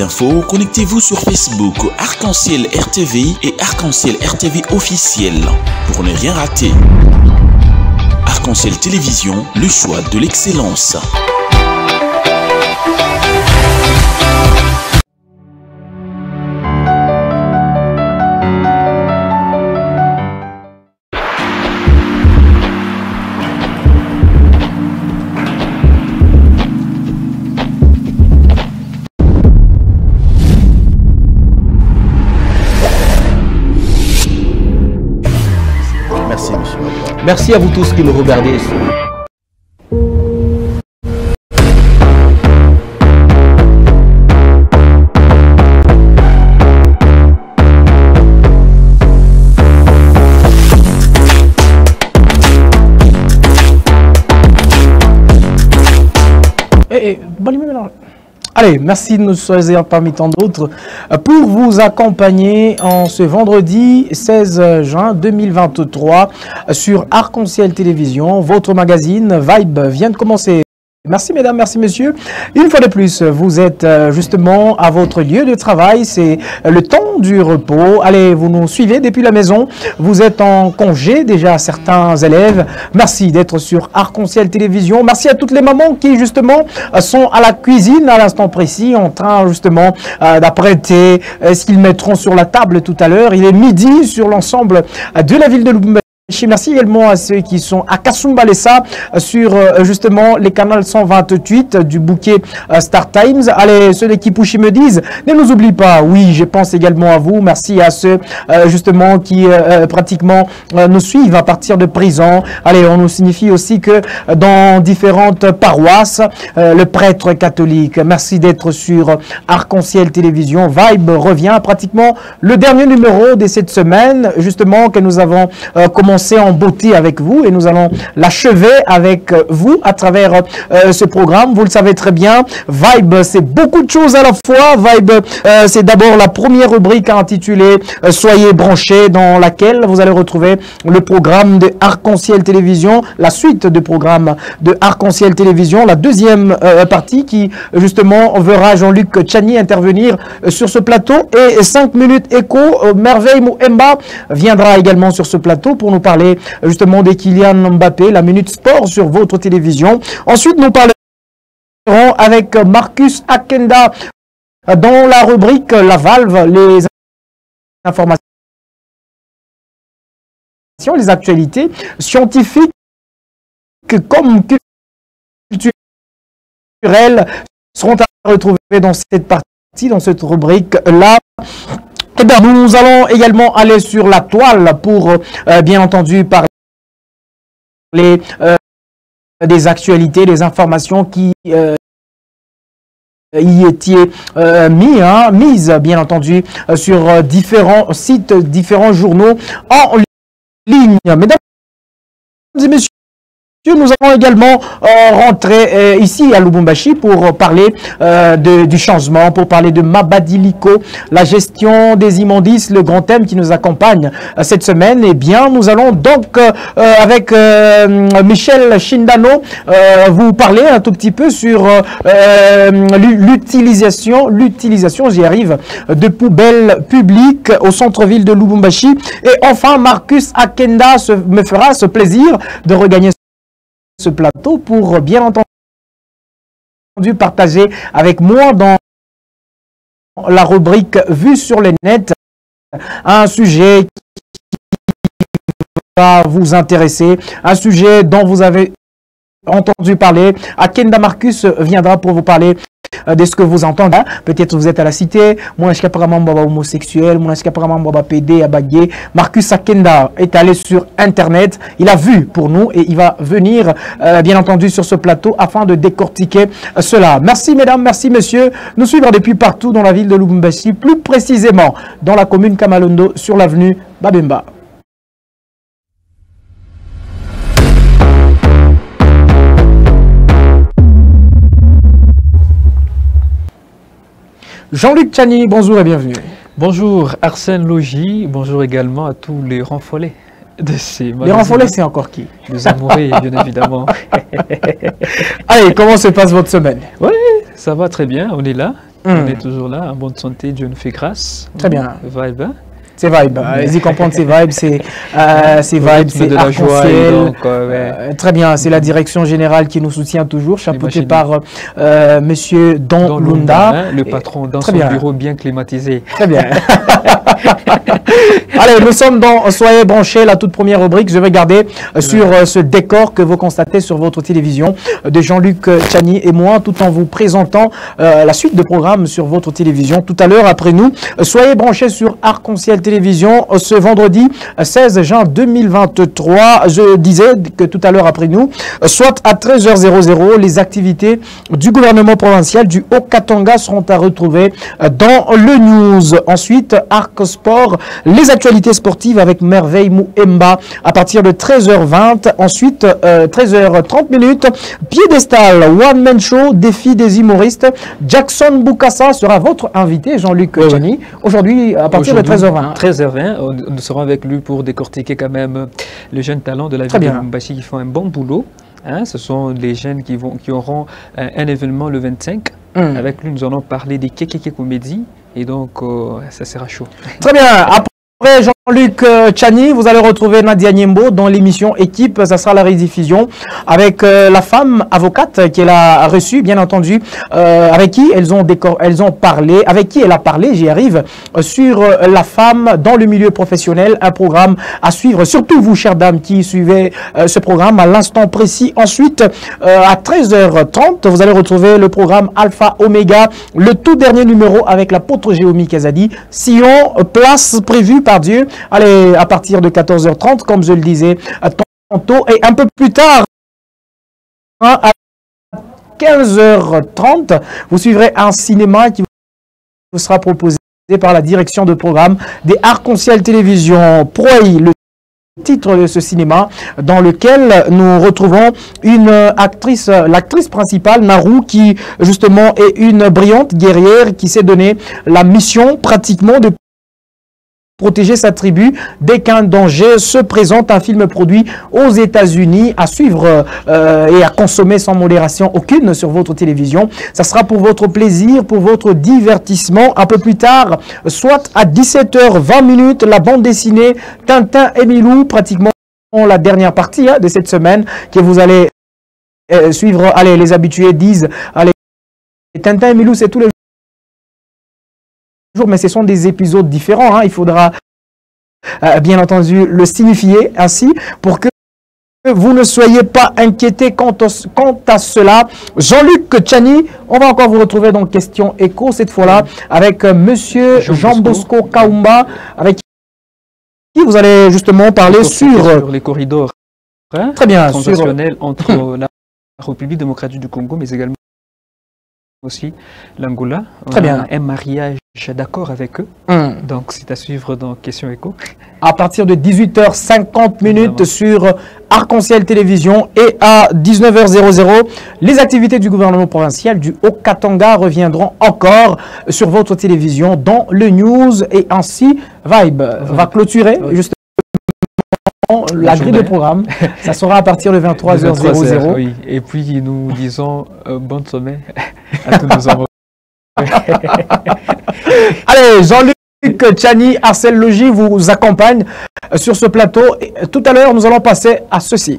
d'infos, connectez-vous sur Facebook Arc-en-Ciel RTV et Arc-en-Ciel RTV officiel pour ne rien rater. Arc-en-Ciel Télévision, le choix de l'excellence. Merci, monsieur. Merci à vous tous qui nous regardez. Allez, merci de nous choisir parmi tant d'autres pour vous accompagner en ce vendredi 16 juin 2023 sur Arc-en-Ciel Télévision. Votre magazine Vibe vient de commencer. Merci mesdames, merci messieurs. Une fois de plus, vous êtes justement à votre lieu de travail. C'est le temps du repos. Allez, vous nous suivez depuis la maison. Vous êtes en congé déjà, certains élèves. Merci d'être sur Arc-en-Ciel Télévision. Merci à toutes les mamans qui justement sont à la cuisine à l'instant précis, en train justement d'apprêter ce qu'ils mettront sur la table tout à l'heure. Il est midi sur l'ensemble de la ville de Lubumbashi. Merci également à ceux qui sont à Kasumbalesa sur justement les canaux 128 du bouquet Star Times. Allez, ceux qui Pouchi me disent, ne nous oublie pas. Oui, je pense également à vous. Merci à ceux justement qui pratiquement nous suivent à partir de prison. Allez, on nous signifie aussi que dans différentes paroisses, le prêtre catholique. Merci d'être sur Arc-en-Ciel Télévision. Vibe revient pratiquement le dernier numéro de cette semaine, justement, que nous avons commencé en beauté avec vous et nous allons l'achever avec vous à travers ce programme. Vous le savez très bien, Vibe, c'est beaucoup de choses à la fois. Vibe, c'est d'abord la première rubrique intitulée Soyez branchés, dans laquelle vous allez retrouver le programme de Arc-en-Ciel Télévision, la suite du programme de Arc-en-Ciel Télévision, la deuxième partie qui justement verra Jean-Luc Tchani intervenir sur ce plateau et 5 minutes écho. Merveille Mouemba viendra également sur ce plateau pour nous parler justement de Kylian Mbappé, la Minute Sport sur votre télévision. Ensuite, nous parlerons avec Marcus Akenda dans la rubrique La Valve, les informations, les actualités scientifiques comme culturelles seront à retrouver dans cette partie, dans cette rubrique-là. Eh bien, nous allons également aller sur la toile pour, bien entendu, parler des actualités, des informations qui y étaient mises, bien entendu, sur différents sites, différents journaux en ligne. Mesdames et messieurs, nous allons également rentrer ici à Lubumbashi pour parler du changement, pour parler de Mabadiliko, la gestion des immondices, le grand thème qui nous accompagne cette semaine. Eh bien, nous allons donc avec Michel Chindano vous parler un tout petit peu sur l'utilisation, j'y arrive, de poubelles publiques au centre-ville de Lubumbashi. Et enfin, Marcus Akenda me fera ce plaisir de regagner ce plateau pour bien entendu partager avec moi dans la rubrique Vue sur les nets un sujet qui va vous intéresser, un sujet dont vous avez entendu parler. Akenda Marcus viendra pour vous parler de ce que vous entendez. Peut-être vous êtes à la cité, moi je suis apparemment homosexuel, moi je suis apparemment PD, abagué. Marcus Akenda est allé sur internet, il a vu pour nous et il va venir bien entendu sur ce plateau afin de décortiquer cela. Merci mesdames, merci messieurs, nous suivre depuis partout dans la ville de Lubumbashi, plus précisément dans la commune Kamalondo sur l'avenue Babemba. Jean-Luc Tchani, bonjour et bienvenue. Bonjour Arsène Logis, bonjour également à tous les renfolés de ces magazines. Les renfolés, c'est encore qui? Les amoureux, bien évidemment. Allez, comment se passe votre semaine? Oui, ça va très bien, on est là, On est toujours là, en bonne santé, Dieu nous fait grâce. Très bien. Vibe, hein? C'est vibe, allez-y comprendre ces vibes, c'est de la joie. Donc, très bien, c'est la direction générale qui nous soutient toujours, chapeautée par Monsieur Don Lunda. Hein, le patron dans son bureau bien climatisé. Très bien. Allez, nous sommes dans Soyez branchés, la toute première rubrique. Je vais garder sur ce décor que vous constatez sur votre télévision de Jean-Luc Tchani et moi, tout en vous présentant la suite de programmes sur votre télévision. Tout à l'heure, après nous, soyez branchés sur Arc-en-Ciel Télévision ce vendredi 16 juin 2023. Je disais que tout à l'heure, après nous, soit à 13h00, les activités du gouvernement provincial du Haut-Katanga seront à retrouver dans le news. Ensuite, Arc Sport, les actualités sportives avec Merveille Mouemba à partir de 13h20. Ensuite, 13h30 minutes, Piédestal, One Man Show, défi des humoristes. Jackson Boukassa sera votre invité, Jean-Luc Tchani, aujourd'hui à partir de 13h20. 13h20, nous serons avec lui pour décortiquer quand même les jeunes talents de la ville de Lubumbashi qui font un bon boulot. Hein, ce sont les jeunes qui auront un événement le 25. Avec lui, nous allons parler des Kekeke Comédie. Et donc, ça sera chaud. Très bien. Après Jean-Luc Tchani, vous allez retrouver Nadia Niembo dans l'émission Équipe. Ça sera la rediffusion avec la femme avocate qu'elle a reçue, bien entendu, avec qui elles ont parlé, avec qui elle a parlé, j'y arrive, sur la femme dans le milieu professionnel. Un programme à suivre, surtout vous, chères dames, qui suivez ce programme à l'instant précis. Ensuite, à 13h30, vous allez retrouver le programme Alpha Omega, le tout dernier numéro avec l'apôtre Jéhomi Kazadi. Sion, place prévue par Dieu. Allez, à partir de 14h30, comme je le disais tantôt, et un peu plus tard, à 15h30, vous suivrez un cinéma qui vous sera proposé par la direction de programme des Arc-en-Ciel Télévision. Proy, le titre de ce cinéma, dans lequel nous retrouvons une actrice, l'actrice principale, Naru, qui justement est une brillante guerrière qui s'est donné la mission pratiquement de protéger sa tribu dès qu'un danger se présente. Un film produit aux États-Unis à suivre et à consommer sans modération aucune sur votre télévision. Ça sera pour votre plaisir, pour votre divertissement. Un peu plus tard, soit à 17h20, la bande dessinée Tintin et Milou, pratiquement la dernière partie de cette semaine que vous allez suivre. Allez, les habitués disent, allez, Tintin et Milou, c'est tous les jours, mais ce sont des épisodes différents. Il faudra bien entendu le signifier ainsi pour que vous ne soyez pas inquiétés quant à cela. Jean-Luc Tchani, on va encore vous retrouver dans Question Écho, cette fois-là avec Monsieur Jean-Bosco Kaumba, avec qui vous allez justement parler sur les corridors très bien, transactionnels entre la République démocratique du Congo, mais également aussi l'Angola. Très bien. Un mariage d'accord avec eux. Donc, c'est à suivre dans Question Écho. À partir de 18h50 sur Arc-en-Ciel Télévision et à 19h00, les activités du gouvernement provincial du Haut-Katanga reviendront encore sur votre télévision dans le news et ainsi Vibe va clôturer justement la grille de programme. Ça sera à partir de 23h00. Oui. Et puis, nous disons bon sommet à tous nos amoureux. Allez, Jean-Luc Tchani, Arcel Logis vous accompagne sur ce plateau. Et tout à l'heure, nous allons passer à ceci.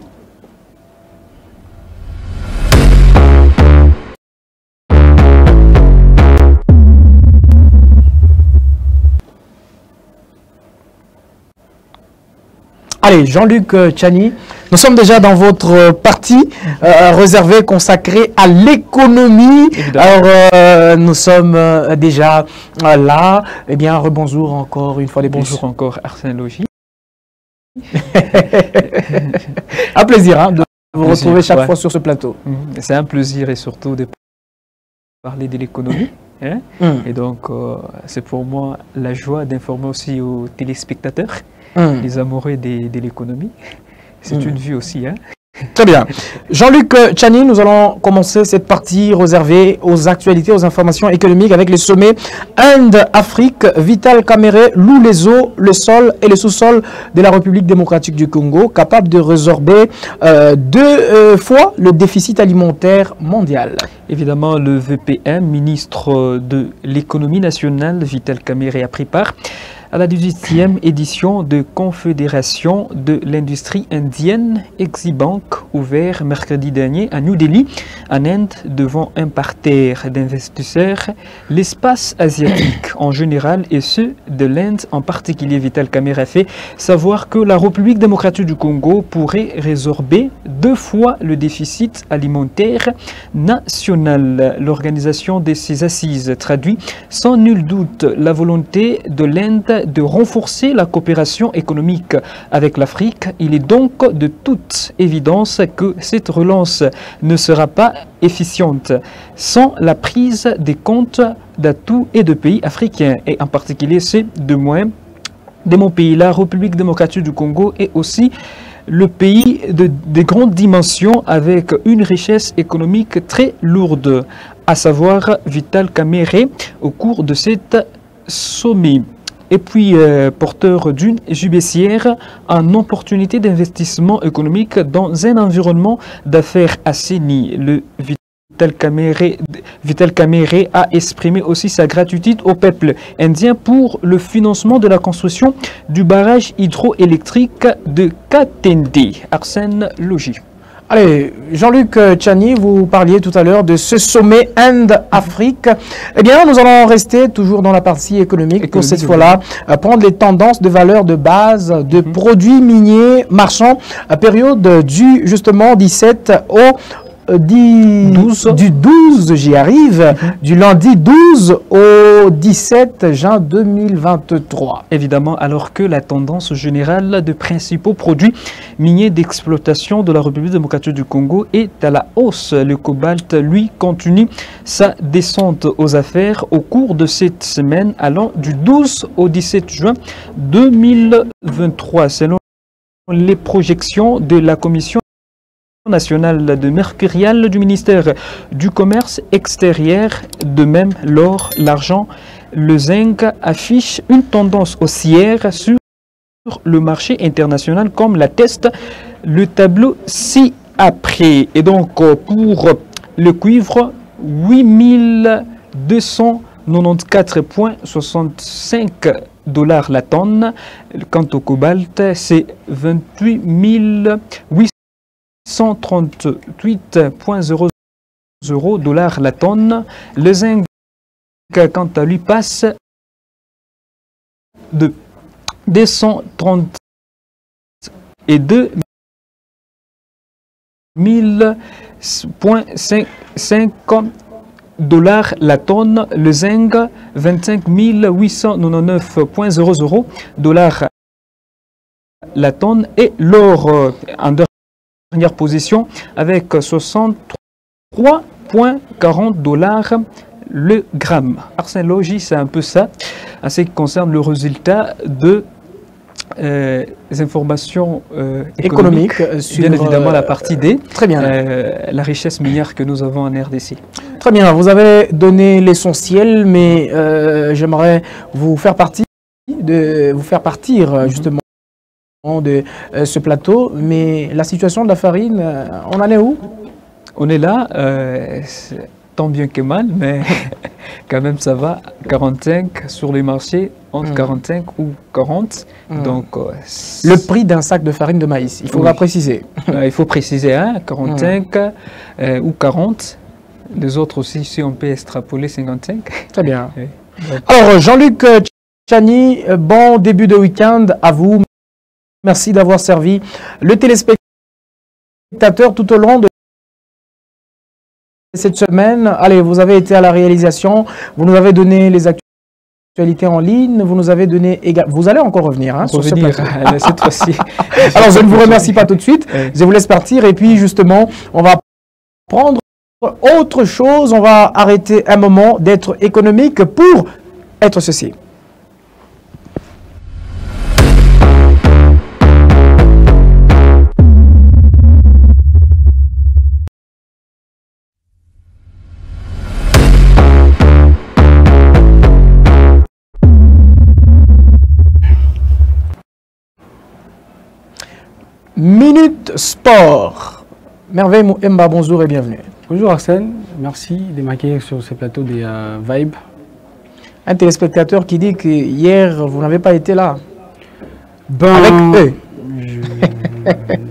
Allez, Jean-Luc Tchani, nous sommes déjà dans votre partie réservée, consacrée à l'économie. Alors, nous sommes déjà là. Eh bien, rebonjour encore une fois des bonjour encore Arsène Logis. Un plaisir de vous retrouver chaque fois sur ce plateau. C'est un plaisir et surtout de parler de l'économie. Et donc, c'est pour moi la joie d'informer aussi aux téléspectateurs, les amoureux de l'économie. C'est une vue aussi. Très bien. Jean-Luc Tchani, nous allons commencer cette partie réservée aux actualités, aux informations économiques avec le sommet Inde-Afrique. Vital Kamerhe loue les eaux, le sol et le sous-sol de la République démocratique du Congo, capable de résorber 2 fois le déficit alimentaire mondial. Évidemment, le VPM, ministre de l'économie nationale, Vital Kamerhe, a pris part à la 18e édition de Confédération de l'industrie indienne Exibank, ouvert mercredi dernier à New Delhi, en Inde, devant un parterre d'investisseurs. L'espace asiatique en général et ceux de l'Inde en particulier. Vital Kamerhe a fait savoir que la République démocratique du Congo pourrait résorber 2 fois le déficit alimentaire national. L'organisation de ces assises traduit sans nul doute la volonté de l'Inde de renforcer la coopération économique avec l'Afrique. Il est donc de toute évidence que cette relance ne sera pas efficiente sans la prise des comptes d'atouts et de pays africains, et en particulier ceux de mon pays, la République démocratique du Congo, est aussi le pays de grandes dimensions avec une richesse économique très lourde, à savoir Vital Kamerhe au cours de cet sommet. Et puis, porteur d'une judiciaire en opportunité d'investissement économique dans un environnement d'affaires assaini. Le Vital Kamerhe a exprimé aussi sa gratitude au peuple indien pour le financement de la construction du barrage hydroélectrique de Katende. Arsène Logis. Allez, Jean-Luc Tchani, vous parliez tout à l'heure de ce sommet Inde-Afrique. Eh bien, nous allons rester toujours dans la partie économique pour cette fois-là, prendre les tendances de valeur de base de produits miniers marchands à période du justement 17 au du 12, j'y arrive, du lundi 12 au 17 juin 2023. Évidemment, alors que la tendance générale de principaux produits miniers d'exploitation de la République démocratique du Congo est à la hausse. Le cobalt, lui, continue sa descente aux affaires au cours de cette semaine allant du 12 au 17 juin 2023, selon les projections de la Commission nationale de mercurial du ministère du Commerce extérieur. De même, l'or, l'argent, le zinc affichent une tendance haussière sur le marché international, comme l'atteste le tableau ci-après. Et donc, pour le cuivre, 8294,65 $ la tonne. Quant au cobalt, c'est 28 838,00 $ la tonne. Le zinc, quant à lui, passe de 232,5 $ la tonne. Le zinc, 25 899,00 $ la tonne. Et l'or en dernière position avec 63,40 $ le gramme. Arsène Logis, c'est un peu ça en ce qui concerne le résultat de informations économiques sur bien évidemment la partie D. Très bien. La richesse minière que nous avons en RDC. Très bien, vous avez donné l'essentiel, mais j'aimerais vous faire partir justement de ce plateau. Mais la situation de la farine, on en est où? On est là, tant bien que mal, mais quand même ça va. 45 sur les marchés, entre 45 ou 40. Donc, le prix d'un sac de farine de maïs, il faudra préciser. Il faut préciser, hein, 45 ou 40. Les autres aussi, si on peut extrapoler 55. Très bien. Alors, Jean-Luc Tchani, bon début de week-end à vous. Merci d'avoir servi le téléspectateur tout au long de cette semaine. Allez, vous avez été à la réalisation, vous nous avez donné les actualités en ligne, vous nous avez donné également... Vous allez encore revenir hein, sur ce plateau. Cette fois-ci. Alors, je ne vous remercie pas tout de suite, je vous laisse partir et puis justement, on va prendre autre chose, on va arrêter un moment d'être économique pour être ceci. Minute Sport. Merveille Mouemba, bonjour et bienvenue. Bonjour Arsène, merci de m'accueillir sur ce plateau des Vibes. Un téléspectateur qui dit que hier, vous n'avez pas été là. Ben, avec eux.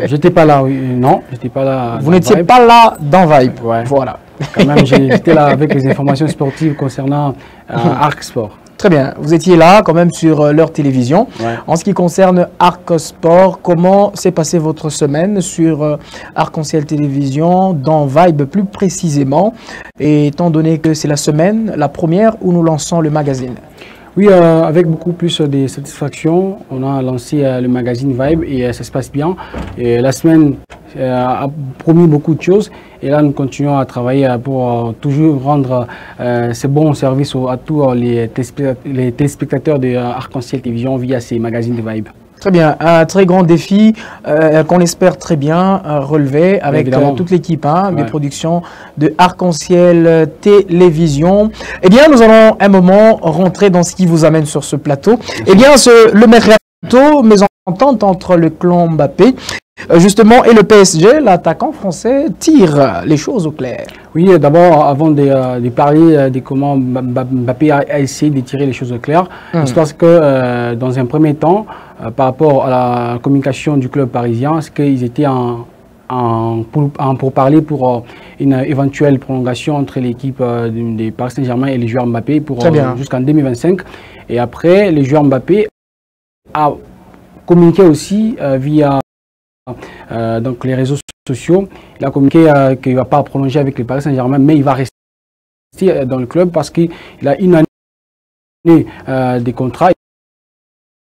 J'étais pas là, oui. Non, j'étais pas là. Vous n'étiez pas là dans Vibe. Ouais. Voilà. Quand même, j'étais là avec les informations sportives concernant Arc Sport. Très bien. Vous étiez là quand même sur leur télévision. Ouais. En ce qui concerne Arc Sport, comment s'est passée votre semaine sur Arc-en-Ciel Télévision, dans Vibe plus précisément, et étant donné que c'est la semaine, la première où nous lançons le magazine? Oui, avec beaucoup plus de satisfaction, on a lancé le magazine Vibe et ça se passe bien. Et la semaine a promis beaucoup de choses et là nous continuons à travailler pour toujours rendre ces bons services à tous les téléspectateurs de Arc-en-Ciel Télévision via ces magazines de Vibe. Très bien, un très grand défi qu'on espère très bien relever avec toute l'équipe des productions de Arc-en-Ciel Télévision. Eh bien, nous allons un moment rentrer dans ce qui vous amène sur ce plateau. Eh bien, le mercato, mésentente entre le clan Mbappé justement et le PSG, l'attaquant français tire les choses au clair. Oui, d'abord, avant de parler de comment Mbappé a essayé de tirer les choses au clair, je pense que dans un premier temps, par rapport à la communication du club parisien, c'est qu'ils étaient pour parler pour une éventuelle prolongation entre l'équipe des Paris Saint-Germain et les joueurs Mbappé jusqu'en 2025. Et après, les joueurs Mbappé a communiqué aussi via donc les réseaux sociaux. Il a communiqué qu'il ne va pas prolonger avec les Paris Saint-Germain, mais il va rester dans le club parce qu'il a une année de contrat.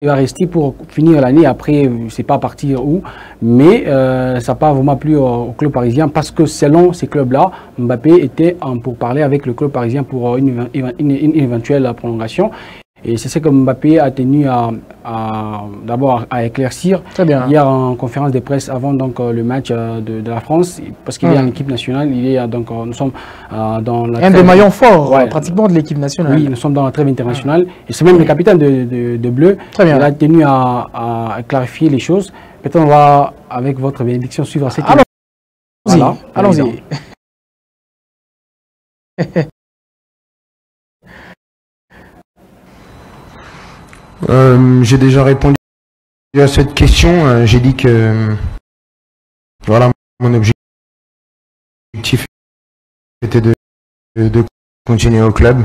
Il va rester pour finir l'année. Après, je ne sais pas partir où, mais ça n'a pas vraiment plu au club parisien parce que selon ces clubs-là, Mbappé était pour parler avec le club parisien pour une éventuelle prolongation. Et c'est ce que Mbappé a tenu d'abord à éclaircir hier en conférence de presse avant donc, le match de la France, parce qu'il est en équipe nationale. Il est, donc, nous sommes dans la un des maillons forts pratiquement de l'équipe nationale. Oui, nous sommes dans la trêve internationale. Et c'est même le capitaine de Bleu qui a tenu à clarifier les choses. Peut-être on va, avec votre bénédiction, suivre cette Allons-y. Allons-y. J'ai déjà répondu à cette question. J'ai dit que voilà, mon objectif était de continuer au club,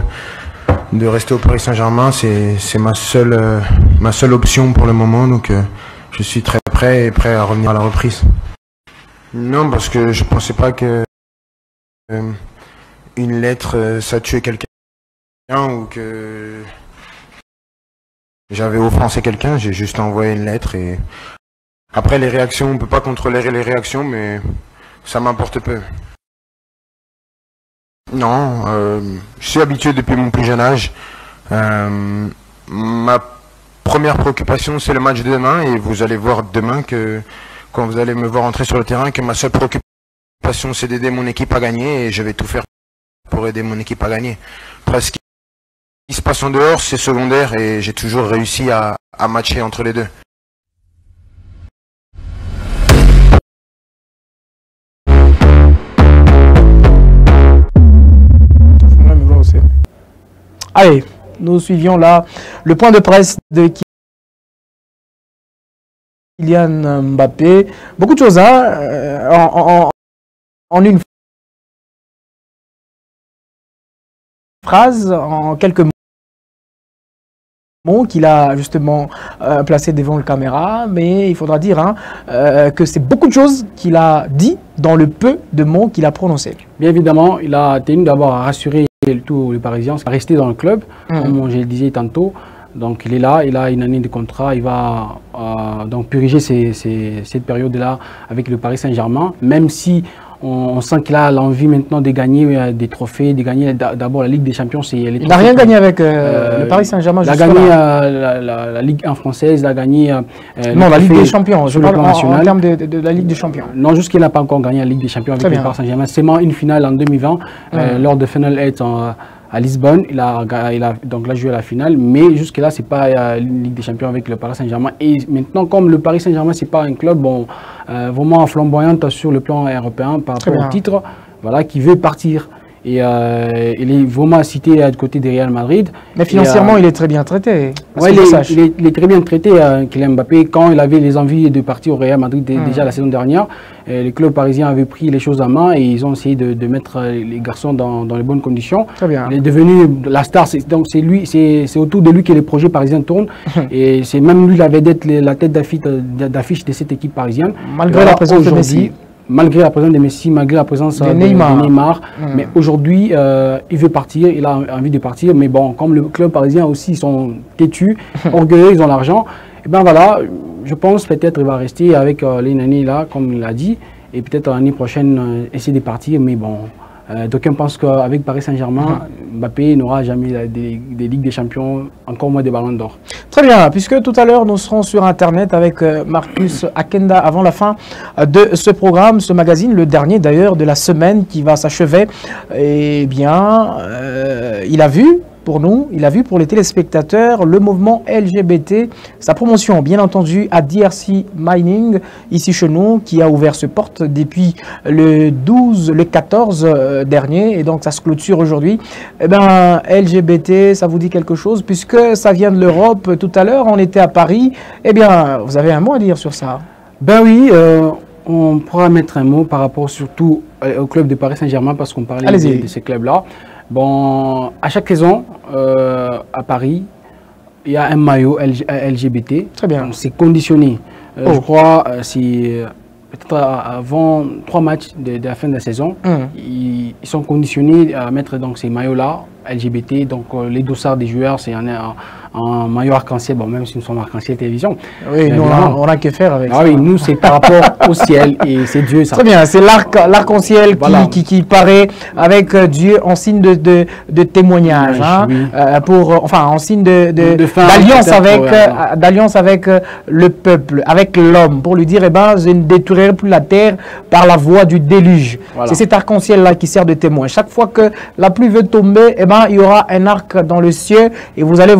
de rester au Paris Saint-Germain. C'est ma seule option pour le moment. Donc je suis très prêt à revenir à la reprise. Non, parce que je pensais pas que une lettre ça tuait quelqu'un ou que j'avais offensé quelqu'un. J'ai juste envoyé une lettre et après les réactions, on peut pas contrôler les réactions, mais ça m'importe peu. Non, je suis habitué depuis mon plus jeune âge. Ma première préoccupation, c'est le match de demain et vous allez voir demain que quand vous allez me voir entrer sur le terrain, que ma seule préoccupation, c'est d'aider mon équipe à gagner et je vais tout faire pour aider mon équipe à gagner. Presque. Ce qui se passe en dehors, c'est secondaire et j'ai toujours réussi à matcher entre les deux. Allez, nous suivions là le point de presse de Kylian Mbappé. Beaucoup de choses en une phrase, en quelques mots qu'il a justement placé devant la caméra, mais il faudra dire que c'est beaucoup de choses qu'il a dit dans le peu de mots qu'il a prononcés. Bien évidemment, il a tenu d'abord à rassurer tous les Parisiens à rester dans le club, comme je le disais tantôt. Donc il est là, il a une année de contrat, il va donc purger cette période-là avec le Paris Saint-Germain, même si on sent qu'il a l'envie maintenant de gagner des trophées, de gagner d'abord la Ligue des Champions. Il n'a rien gagné avec le Paris Saint-Germain. Il a gagné la Ligue 1 française, il a gagné... non, la Ligue des Champions, je parle en termes de la Ligue des Champions. Non, jusqu'il n'a pas encore gagné la Ligue des Champions avec le Paris Saint-Germain. C'est une finale en 2020, lors de Final 8 à Lisbonne. Il a donc là joué à la finale, mais jusque-là, c'est pas une Ligue des Champions avec le Paris Saint-Germain. Et maintenant, comme le Paris Saint-Germain, c'est pas un club vraiment flamboyant sur le plan européen par rapport au titre, voilà, qui veut partir. Et il est vraiment cité du côté de Real Madrid. Mais financièrement, il est très bien traité. Oui, il est très bien traité, Kylian Mbappé. Quand il avait les envies de partir au Real Madrid déjà la saison dernière, les clubs parisiens avaient pris les choses en main et ils ont essayé de mettre les garçons dans les bonnes conditions. Très bien. Il est devenu la star. Donc c'est autour de lui que les projets parisiens tournent. Et c'est même lui la tête d'affiche de cette équipe parisienne. Malgré la présence de Messi. Malgré la présence de Messi, malgré la présence de Neymar. Mais aujourd'hui, il veut partir, il a envie de partir. Mais bon, comme le club parisien aussi, ils sont têtus, orgueilleux, ils ont l'argent. Et bien voilà, je pense peut-être qu'il va rester avec les nannies là, comme il l'a dit. Et peut-être l'année prochaine, essayer de partir. Mais bon, d'aucuns pensent qu'avec Paris Saint-Germain, Mbappé n'aura jamais des Ligues des Champions, encore moins des Ballons d'Or. Très bien, puisque tout à l'heure nous serons sur Internet avec Marcus Akenda avant la fin de ce programme, ce magazine, le dernier d'ailleurs de la semaine qui va s'achever. Eh bien, il a vu pour nous, il a vu pour les téléspectateurs le mouvement LGBT, sa promotion bien entendu à DRC Mining, ici chez nous, qui a ouvert ses portes depuis le 14 dernier, et donc ça se clôture aujourd'hui. Eh bien, LGBT, ça vous dit quelque chose, puisque ça vient de l'Europe. Tout à l'heure, on était à Paris. Eh bien, vous avez un mot à dire sur ça? Ben oui, on pourra mettre un mot par rapport surtout au club de Paris Saint-Germain, parce qu'on parlait de ces clubs-là. Bon, à chaque saison, à Paris, il y a un maillot LGBT. Très bien. C'est conditionné. Je crois c'est peut-être avant 3 matchs de la fin de la saison. Ils sont conditionnés à mettre donc ces maillots-là, LGBT. Donc les dossards des joueurs, c'est un maillot arc-en-ciel. Bon, même si nous sommes arc-en-ciel télévision. Oui, nous, on n'a que faire avec ça. Oui, nous, c'est par rapport au ciel et c'est Dieu. Ça. Très bien, c'est l'arc-en-ciel voilà. qui paraît avec Dieu en signe de témoignage. Hein, oui. En signe d'alliance avec le peuple, avec l'homme, pour lui dire, eh ben, je ne détruirai plus la terre par la voie du déluge. Voilà. C'est cet arc-en-ciel-là qui sert de témoin. Chaque fois que la pluie veut tomber, eh ben, il y aura un arc dans le ciel et vous allez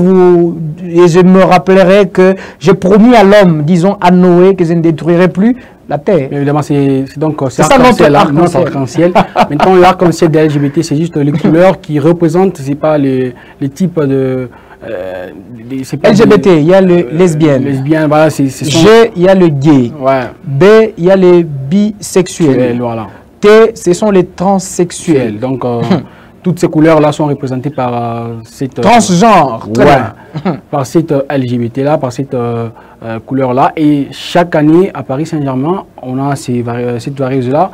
et je me rappellerai que j'ai promis à l'homme, disons à Noé, que je ne détruirai plus la terre. Mais évidemment, c'est ça notre arc-en-ciel. Maintenant, l'arc-en-ciel de LGBT, c'est juste les couleurs qui représentent, c'est pas les types de... LGBT, il y a le lesbienne. Lesbienne, voilà, G, il y a le gay. Ouais. B, il y a les bisexuels. Voilà. T, ce sont les transsexuels. Donc, toutes ces couleurs-là sont représentées par cette... Transgenre, très bien. Par cette LGBT-là, par cette couleur-là. Et chaque année, à Paris Saint-Germain, on a cette varieuse-là.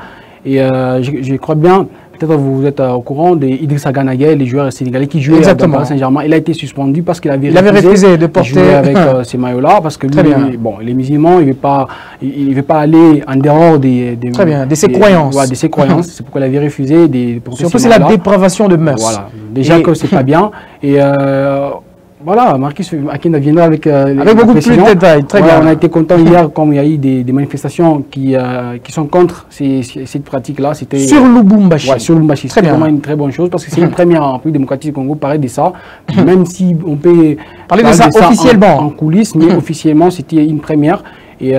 Et je crois bien, peut-être vous êtes au courant d'Idrissa Gana Gueye, les joueurs sénégalais qui jouaient à Paris Saint-Germain. Il a été suspendu parce qu'il avait refusé de porter jouer avec ces maillots-là. Parce que lui, bon, les musulmans, il ne veut pas aller en dehors de ses croyances. Ouais, de ses croyances. C'est pourquoi il avait refusé de porter. Surtout, c'est la dépravation de mœurs. Voilà. Déjà que c'est pas bien. Et voilà, Marcus Akenda viendra avec beaucoup plus de détails. Très bien. On a été content hier, comme il y a eu des manifestations qui sont contre cette pratique-là. Sur Lubumbashi. Ouais, sur Lubumbashi. C'est vraiment une très bonne chose parce que c'est une première en République démocratique du Congo, parler de ça. Même si on peut parler de ça officiellement en coulisses, mais officiellement, c'était une première. Et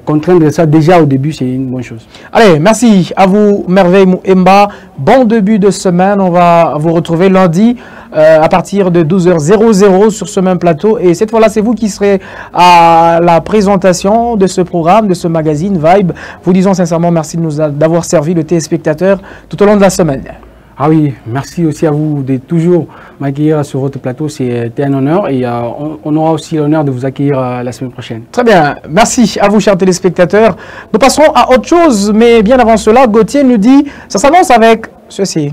contraindre ça déjà au début, c'est une bonne chose. Allez, merci à vous, Merveille Mouemba. Bon début de semaine. On va vous retrouver lundi à partir de 12h00 sur ce même plateau. Et cette fois-là, c'est vous qui serez à la présentation de ce programme, de ce magazine Vibe. Vous disons sincèrement merci d'avoir servi le téléspectateur tout au long de la semaine. Ah oui, merci aussi à vous de toujours m'accueillir sur votre plateau, c'était un honneur et on aura aussi l'honneur de vous accueillir la semaine prochaine. Très bien, merci à vous chers téléspectateurs. Nous passerons à autre chose, mais bien avant cela, Gauthier nous dit, ça s'annonce avec ceci.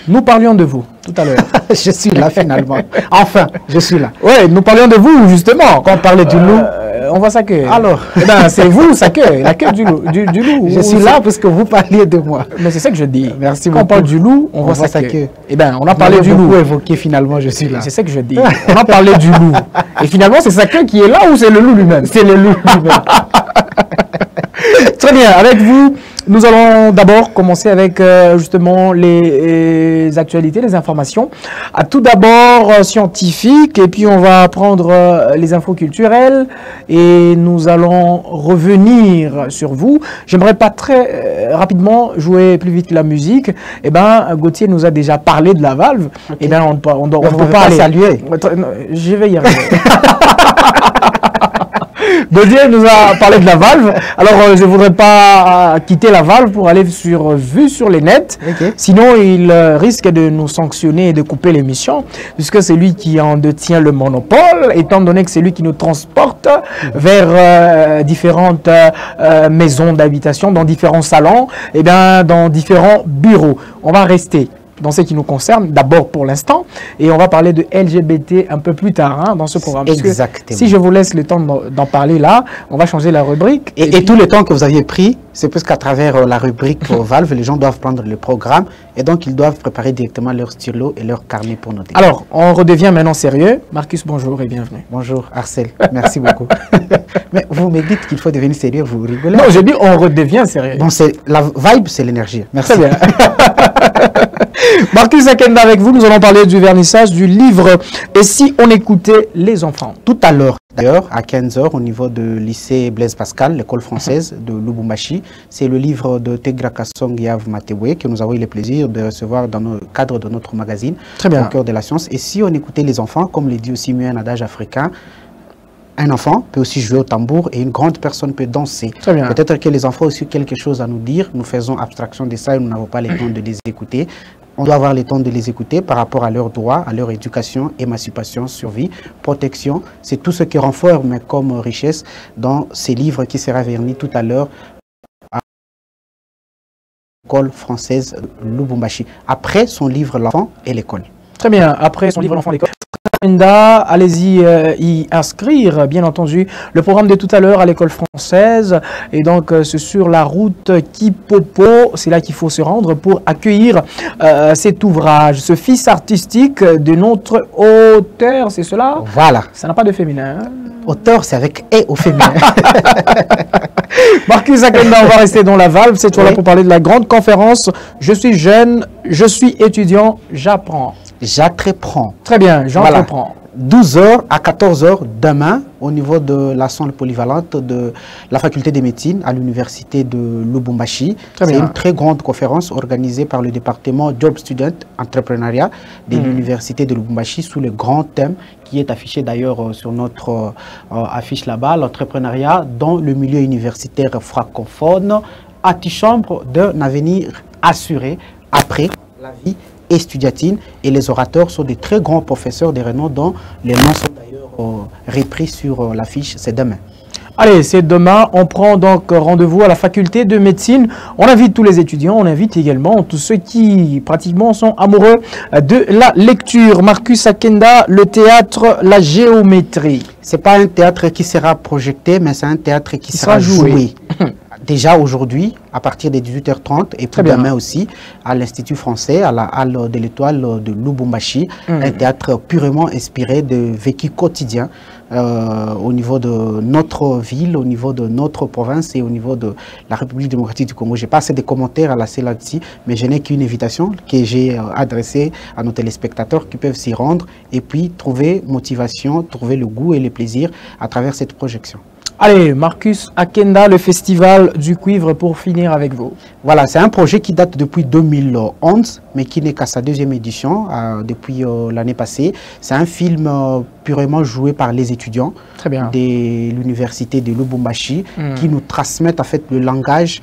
Nous parlions de vous tout à l'heure. Je suis là finalement. Enfin, je suis là. Oui, nous parlions de vous justement quand on parlait du loup. on voit sa queue. Alors, c'est vous, sa queue, la queue du loup. Je suis là parce que vous parliez de moi. Mais c'est ça que je dis. Merci beaucoup. Quand on parle du loup, on voit sa queue. On a parlé du loup. Évoqué, finalement, je suis là. C'est ça que je dis. On a parlé du loup. Et finalement, c'est sa queue qui est là ou c'est le loup lui-même? C'est le loup lui-même. Très bien, avec vous, nous allons d'abord commencer avec justement les actualités, les informations. Tout d'abord scientifiques, et puis on va prendre les infos culturelles et nous allons revenir sur vous. J'aimerais pas très rapidement jouer plus vite que la musique. Gauthier nous a déjà parlé de la valve. Okay. On ne peut pas aller saluer. Je vais y arriver. Gauthier nous a parlé de la valve. Alors, je ne voudrais pas quitter la valve pour aller sur Vue sur les nets. Okay. Sinon, il risque de nous sanctionner et de couper l'émission, puisque c'est lui qui en détient le monopole, étant donné que c'est lui qui nous transporte vers différentes maisons d'habitation, dans différents salons, et dans différents bureaux. On va rester dans ce qui nous concerne, d'abord pour l'instant, et on va parler de LGBT un peu plus tard dans ce programme. Exactement. Si je vous laisse le temps d'en parler là, on va changer la rubrique. Et tout le temps que vous aviez pris, c'est parce qu'à travers la rubrique Valve, les gens doivent prendre le programme, et donc ils doivent préparer directement leur stylo et leur carnet pour noter. Alors, on redevient maintenant sérieux. Marcus, bonjour et bienvenue. Bonjour, Arcel. Merci beaucoup. Mais vous me dites qu'il faut devenir sérieux, vous rigolez. Non, je dis on redevient sérieux. Bon, la vibe, c'est l'énergie. Merci. Très bien. Marcus Akenda avec vous, nous allons parler du vernissage du livre « Et si on écoutait les enfants ?» Tout à l'heure, d'ailleurs, à 15h, au niveau de lycée Blaise Pascal, l'école française de Lubumbashi, c'est le livre de Tegra Kassong Yav Matewe que nous avons eu le plaisir de recevoir dans le cadre de notre magazine Au cœur de la science. Et si on écoutait les enfants, comme le dit aussi un adage africain, un enfant peut aussi jouer au tambour et une grande personne peut danser. Peut-être que les enfants ont aussi quelque chose à nous dire. Nous faisons abstraction de ça et nous n'avons pas le temps de les écouter. On doit avoir le temps de les écouter par rapport à leurs droits, à leur éducation, émancipation, survie, protection. C'est tout ce qui renforce comme richesse dans ces livres qui sera verni tout à l'heure à l'école française Lubumbashi. Après son livre L'enfant et l'école. Très bien, après son livre L'enfant et l'école. Allez-y y inscrire, bien entendu, le programme de tout à l'heure à l'école française. Et donc, c'est sur la route Kipopo, c'est là qu'il faut se rendre pour accueillir cet ouvrage, ce fils artistique de notre auteur, c'est cela? Voilà. Ça n'a pas de féminin. Hein? Auteur, c'est avec « et » au féminin. Marcus Akenda, on va rester dans la valve, cette fois-là pour parler de la grande conférence. Je suis jeune, je suis étudiant, j'apprends. J'entreprends. Très bien, j'entreprends. Voilà. 12h à 14h demain au niveau de la salle polyvalente de la faculté de médecine à l'université de Lubumbashi. C'est une très grande conférence organisée par le département Job Student Entrepreneuriat de l'université de Lubumbashi sous le grand thème qui est affiché d'ailleurs sur notre affiche là-bas, l'entrepreneuriat dans le milieu universitaire francophone, antichambre d'un avenir assuré après la vie estudiantine, et les orateurs sont des très grands professeurs de renom dont les noms sont d'ailleurs repris sur l'affiche, c'est demain. Allez, c'est demain, on prend donc rendez-vous à la faculté de médecine. On invite tous les étudiants, on invite également tous ceux qui pratiquement sont amoureux de la lecture. Marcus Akenda, le théâtre, la géométrie. C'est pas un théâtre qui sera projeté, mais c'est un théâtre qui sera joué. Déjà aujourd'hui, à partir de 18h30, et puis demain aussi, à l'Institut français, à la Halle de l'Étoile de Lubumbashi, un théâtre purement inspiré de vécu quotidien au niveau de notre ville, au niveau de notre province et au niveau de la République démocratique du Congo. Je n'ai pas assez de commentaires à laisser là-dessus, mais je n'ai qu'une invitation que j'ai adressée à nos téléspectateurs qui peuvent s'y rendre et puis trouver motivation, trouver le goût et le plaisir à travers cette projection. Allez, Marcus Akenda, le festival du cuivre pour finir avec vous. Voilà, c'est un projet qui date depuis 2011, mais qui n'est qu'à sa deuxième édition depuis l'année passée. C'est un film purement joué par les étudiants de l'université de Lubumbashi qui nous transmettent en fait le langage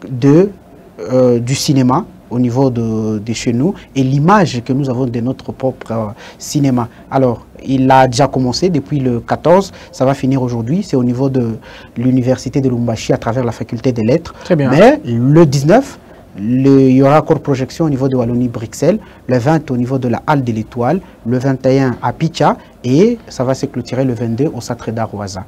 du cinéma au niveau de chez nous et l'image que nous avons de notre propre cinéma. Alors, il a déjà commencé depuis le 14, ça va finir aujourd'hui, c'est au niveau de l'université de Lubumbashi à travers la faculté des lettres. Mais le 19, il y aura encore projection au niveau de Wallonie-Bruxelles, le 20 au niveau de la Halle de l'Étoile, le 21 à Picha et ça va se clôturer le 22 au Centre d'Art Oaza.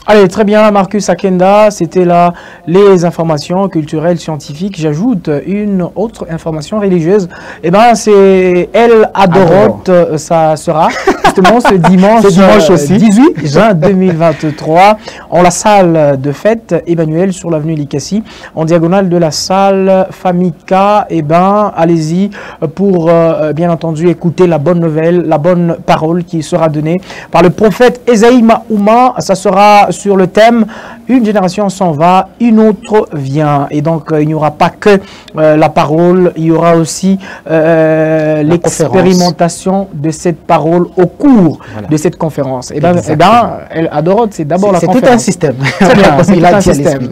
Allez, très bien, Marcus Akenda, c'était là les informations culturelles, scientifiques. J'ajoute une autre information religieuse. Eh bien, c'est El Adorot, ça sera justement ce dimanche aussi. 18 juin 2023, en la salle de fête Emmanuel sur l'avenue Likassi, en diagonale de la salle Famika. Eh bien, allez-y pour, bien entendu, écouter la bonne nouvelle, la bonne parole qui sera donnée par le prophète Esaïe Mahouma. Ça sera sur le thème « Une génération s'en va, une autre vient ». Et donc, il n'y aura pas que la parole, il y aura aussi l'expérimentation de cette parole au cours de cette conférence. Et bien, El Adorot, c'est d'abord la conférence. C'est tout un système. Très bien, c'est tout un système.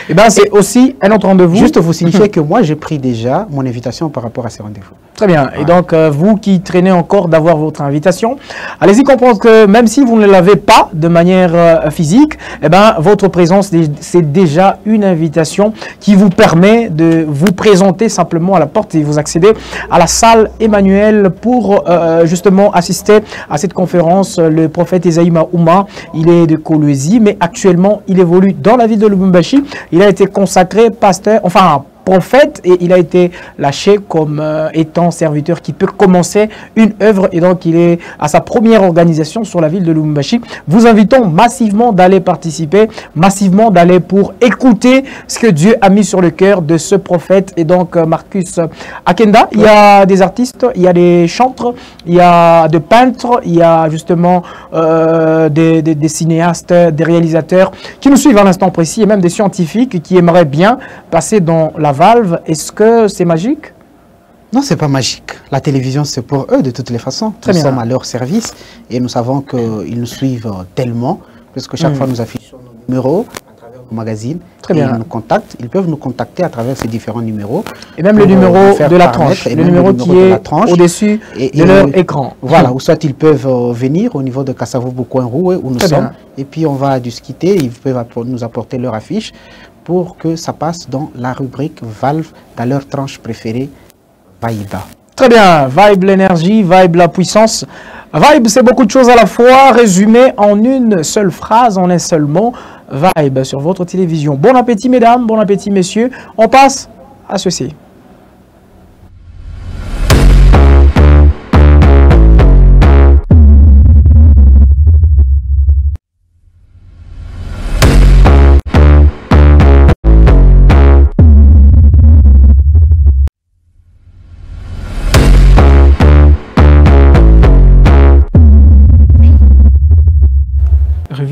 Et bien, c'est aussi un autre rendez-vous. Juste vous signifier que moi, j'ai pris déjà mon invitation par rapport à ces rendez-vous. Très bien. Et donc, vous qui traînez encore d'avoir votre invitation, allez-y comprendre que même si vous ne l'avez pas de manière physique, eh ben, votre présence, c'est déjà une invitation qui vous permet de vous présenter simplement à la porte et vous accéder à la salle Emmanuel pour justement assister à cette conférence. Le prophète Esaïe Mahouma, il est de Kolwezi, mais actuellement, il évolue dans la ville de Lubumbashi. Il a été consacré pasteur, enfin, prophète, et il a été lâché comme étant serviteur qui peut commencer une œuvre, et donc il est à sa première organisation sur la ville de Lubumbashi. Vous invitons massivement d'aller participer, massivement d'aller pour écouter ce que Dieu a mis sur le cœur de ce prophète. Et donc Marcus Akenda, il y a des artistes, il y a des chantres, il y a des peintres, il y a justement des cinéastes, des réalisateurs qui nous suivent à l'instant précis, et même des scientifiques qui aimeraient bien passer dans la valve. Est-ce que c'est magique? Non, c'est pas magique. La télévision, c'est pour eux de toutes les façons. Nous sommes à leur service et nous savons qu'ils nous suivent tellement, parce que chaque fois nous affichons nos numéros à travers nos magazines. Très bien. Ils nous contactent. Ils peuvent nous contacter à travers ces différents numéros. Et même le numéro de la tranche, le numéro qui est au-dessus de leur écran. Voilà, ou soit ils peuvent venir au niveau de Kassavo-Boucoin-Roue où nous sommes. Et puis on va discuter, ils peuvent nous apporter leur affiche pour que ça passe dans la rubrique Valve, dans leur tranche préférée, Vibe. Très bien, Vibe l'énergie, Vibe la puissance. Vibe, c'est beaucoup de choses à la fois, résumé en une seule phrase, en un seul mot. Vibe sur votre télévision. Bon appétit mesdames, bon appétit messieurs. On passe à ceci.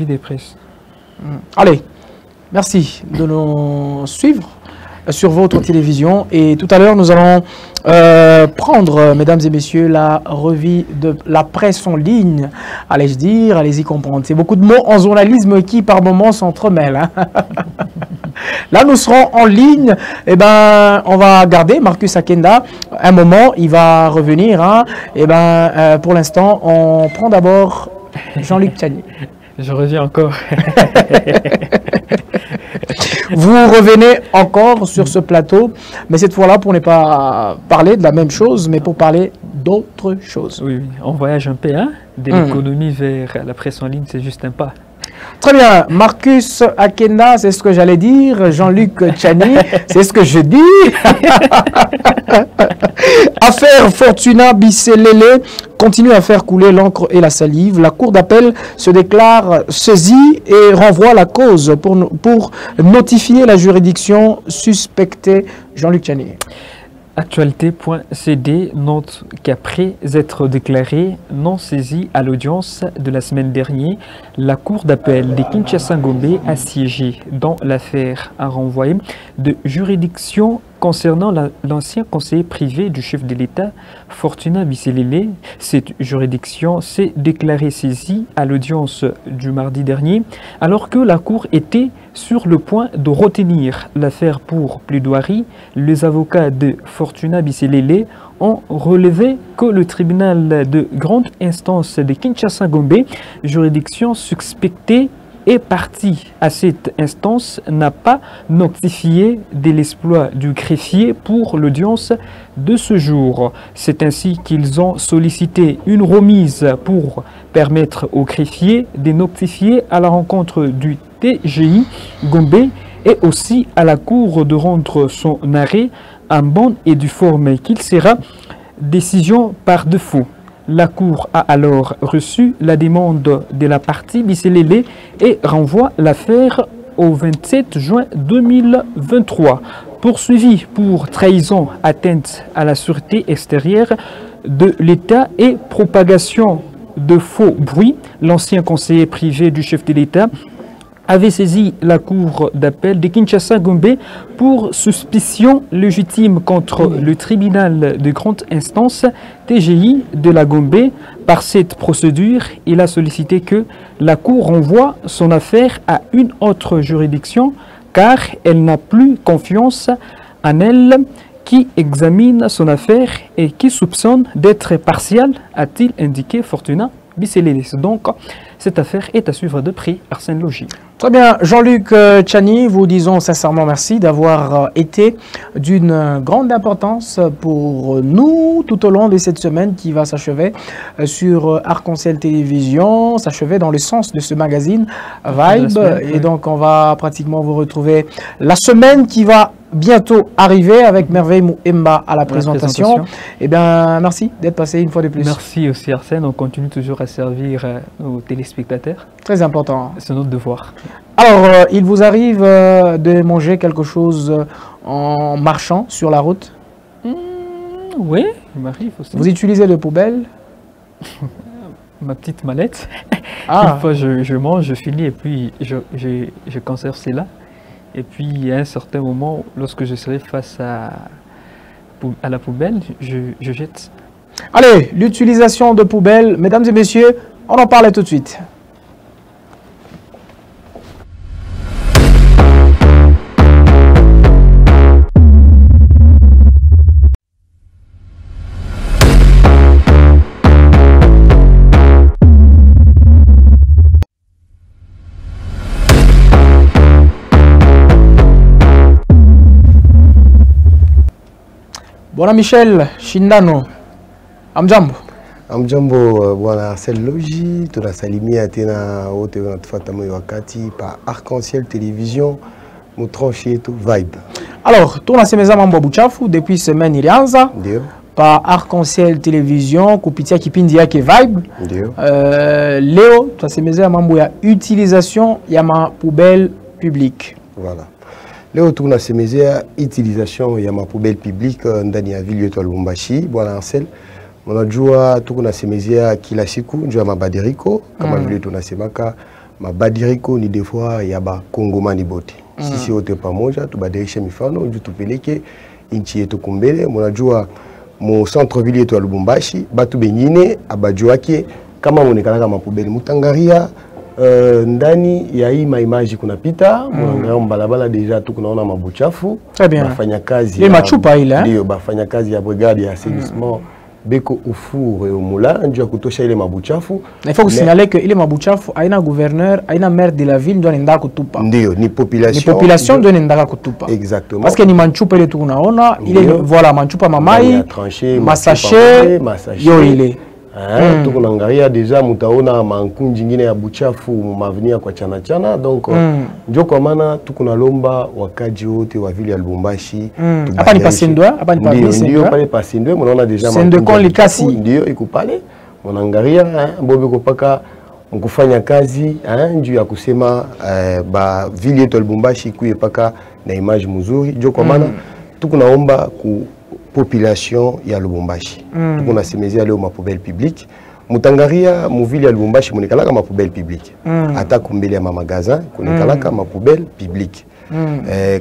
Des presses. Allez, merci de nous suivre sur votre télévision. Et tout à l'heure, nous allons prendre, mesdames et messieurs, la revue de la presse en ligne. Allez-je dire, allez-y comprendre. C'est beaucoup de mots en journalisme qui, par moments, s'entremêlent. Hein. Là, nous serons en ligne. Eh ben, on va garder Marcus Akenda. Un moment, il va revenir. Hein. Eh ben, pour l'instant, on prend d'abord Jean-Luc Tchani. Je reviens encore. Vous revenez encore sur ce plateau, mais cette fois-là pour ne pas parler de la même chose, mais pour parler d'autre chose. Oui, on voyage un peu, hein, de l'économie vers la presse en ligne, c'est juste un pas. Très bien, Marcus Akenda, c'est ce que j'allais dire. Jean-Luc Tchani, c'est ce que je dis. Affaire Fortuna Bisselele continue à faire couler l'encre et la salive. La cour d'appel se déclare saisie et renvoie la cause pour notifier la juridiction suspectée. Jean-Luc Tchani. Actualité.cd note qu'après être déclaré non saisi à l'audience de la semaine dernière, la cour d'appel de Kinshasa-Gombe a siégé dans l'affaire à renvoyer de juridiction concernant l'ancien conseiller privé du chef de l'État, Fortuna Bisselele. Cette juridiction s'est déclarée saisie à l'audience du mardi dernier, alors que la Cour était sur le point de retenir l'affaire pour plaidoirie. Les avocats de Fortuna Bisselele ont relevé que le tribunal de grande instance de Kinshasa-Gombe, juridiction suspectée est partie à cette instance n'a pas notifié de l'exploit du greffier pour l'audience de ce jour. C'est ainsi qu'ils ont sollicité une remise pour permettre au greffier de notifier à la rencontre du TGI Gombe et aussi à la Cour de rendre son arrêt en bonne et due forme qu'il sera décision par défaut. La Cour a alors reçu la demande de la partie Bisselele et renvoie l'affaire au 27 juin 2023. Poursuivi pour trahison, atteinte à la sûreté extérieure de l'État et propagation de faux bruits, l'ancien conseiller privé du chef de l'État avait saisi la cour d'appel de Kinshasa-Gombe pour suspicion légitime contre le tribunal de grande instance TGI de la Gombe. Par cette procédure, il a sollicité que la cour renvoie son affaire à une autre juridiction car elle n'a plus confiance en elle qui examine son affaire et qui soupçonne d'être partiale, a-t-il indiqué Fortuna Bisselele. Donc, cette affaire est à suivre de près. Arsène Logis. Très bien. Jean-Luc Tchani, vous disons sincèrement merci d'avoir été d'une grande importance pour nous tout au long de cette semaine qui va s'achever sur Arc-en-Ciel Télévision, s'achever dans le sens de ce magazine Vibe. Et donc, on va pratiquement vous retrouver la semaine qui va bientôt arriver avec Merveille Mouemba à la présentation. Eh bien, merci d'être passé une fois de plus. Merci aussi Arsène, on continue toujours à servir aux téléspectateurs. Très important. C'est notre devoir. Alors, il vous arrive de manger quelque chose en marchant sur la route? Oui, il m'arrive aussi. Vous utilisez de poubelles? Ma petite mallette. Ah. Une fois je mange, je finis et puis je conserve cela. Et puis, à un certain moment, lorsque je serai face à la poubelle, je jette. Allez, l'utilisation de poubelles, mesdames et messieurs, on en parle tout de suite. Bwana Michel Shindano, amjambo. Amjambo bwana Arsène Logis, tunasalimia tena wote wanatufuata moyo wakati pa Arc-en-Ciel Télévision, mutranche yetu Vibe. Alors, tunasemeza mambo buchafu depuis semaine ilianza. Ndio. Pa Arc-en-Ciel Télévision kupitia kipindi yake Vibe. Ndio. Leo tunasemeza mambo ya utilisation ya mapoubelle publique. Voilà. Leo tunasemezea utilisation ya mapoubelle publique ndani ya ville yetu ya Lubumbashi. Bwana Arsène, unajua tunasemezea kila siku njoo ya mabadiriko kama vile tunasemaka mabadiriko ni des fois ya ba Kongomani bote. Sisi wote pamoja tubadilishe mifano njoo tupeleke nchi yetu kumbele. Unajua mu centre ville yetu ya Lubumbashi batu bengine abajuake kama muonekana mapoubelle mutangaria ndani ya hii maimaji kuna pita mwanangalia mbalabala deja tu kunaona mabuchafu. Bafanya kazi ya machupa ile ndio bafanya kazi ya brigade ya assainissement beko ufure umula ndio kutosha ile mabuchafu. Il faut signaler que ile mabuchafu aina gouverneur aina maire de la ville ndio anaenda kutupa. Ndio ni population. Ni population ndio anaenda kutupa. Exactement. Parce que ni manchupa ile tunaona ile voilà manchupa mamai masashe yo ile. Tukunangaria deja mutaona mankunji ngine ya buchafu mavenia kwa chana chana donc ndio kwa maana tukunalomba wakaji wote wa vile ya Lubumbashi hapa ni pasindwa hapa ni pasindwa ndio pale pasindwa mnaona deja mankunji ndio iko pale mnaangalia bobe kopaka mkufanya kazi njoo ya kusema ba vile yetu ya Lubumbashi kuye paka na image mzuri ndio kwa maana tukunaomba ku population ya Lubumbashi. Tukuna semezia leo mapoubelle publique. Mutangaria muvili ya Lubumbashi munekalaka mapoubelle publique. Ata kumbele ya mamagazin kunekalaka mapoubelle publique.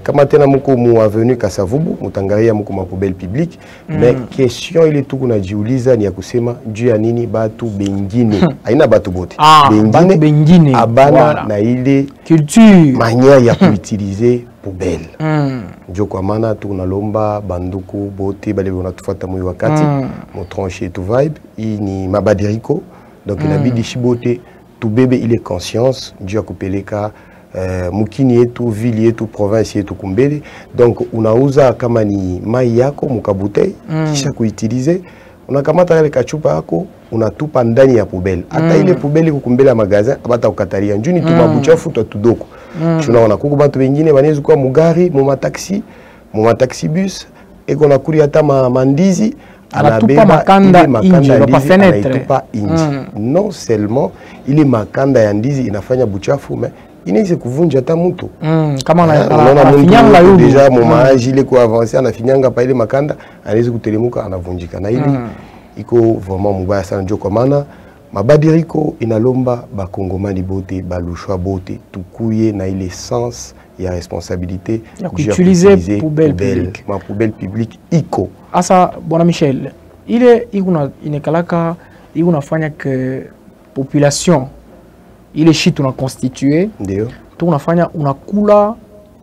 Kama tena muko mu avenue Kasavubu mutangaria muko mapoubelle publique. Mais question ile tukuna jiuliza ni ya kusema juu ya nini batu bengine. Haina batu bote. Bengine abana na ile culture manière ya kuutiliser poubelle. Ndio kwa maana tunalomba banduku bote bale wanatufuata moyo wakati mu tranche tu Vibe hii ni mabadiriko donc inabidi shibote tout bébé il est conscience juu ya kupeleka mukini yetu, ville yetu, province yetu kumbele. Donc unauza kama ni mai yako mukabutei kisha kuitilize, unakamata ile kachupa yako unatupa ndani ya poubelle. Hata ile poubelle kukumbele ya magazin abata ukataria njuni tumabuchafu tudoko. Tunaona kuko bantu wengine banaweza kuwa mugari, mu taxi bus eko na kuri hata mandizi anatupa makanda inje kwa fenêtre. Non seulement ile makanda ya ndizi inafanya buchafu mais inaweza kuvunja hata mtu. Kama anafinyanga yule deja mumaaji ile kwa avancer anafinyanga pa ile makanda anaweza kutelemuka anavunjika na ile iko vraiment mubaya sana. Ndio kwa maana mabadiriko inalomba bakongomani bote balushwa bote tukuye na ile sens ya responsabilité ya kuutiliser poubelle publique. Ma poubelle publique iko asa bwana Michel, ile inekalaka ikunafanya que population ile shit tunaconstituer ndio tunafanya unakula